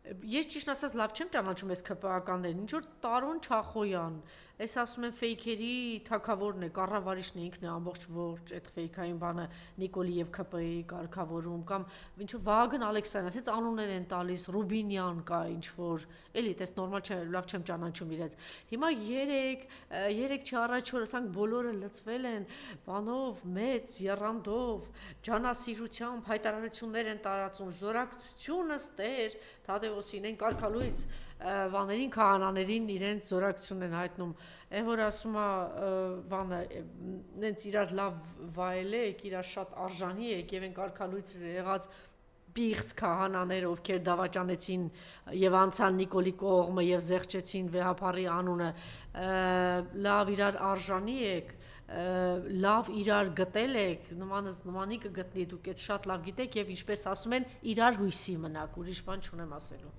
Ես ճիշտ ասած լավ չեմ ճանաչում այս ՔՊԱ-ականներին, ինչ որ Տարոն Չախոյան, այս ասում են ֆեյքերի թագավորն է, կառավարիչն է, ինքն է ամբողջ ողջ այդ ֆեյքային բանը Նիկոլիև ՔՊ-ի կարգավորում, կամ ինչ որ Վահագն Ալեքսանյան, ասենց անուններ են տալիս, Ռուբինյան կա ինչ որ, էլի դες նորմալ չէ, լավ չեմ ճանաչում իրենց։ Հիմա 3 չառաջ որ ասենք բոլորը լծվել են բանով, մեծ եռանդով, ջանասիրությամբ հայտարարություններ են տարածում, զորակցությունը ստեր Թադևոսին են կարգալույց բաներին, քահանաներին իրենց զորակցությունն են հայտնում, այն որ ասում է բանը, նենց իրար լավ վայելեք, իրար շատ արժանի եք եւ են կարգալույց եղած պիղծ քահանաներ, ովքեր դավաճանեցին եւ անցան Նիկոլի կողմը եւ զեղչեցին վեհապարի անունը, լավ իրար արժանի եք, լավ իրար գտել եք, նմանս նմանի կգտնի, դուք այդ շատ լավ գիտեք եւ ինչպես ասում են, իրար հույսի մնաք, ուրիշ բան չունեմ ասելու։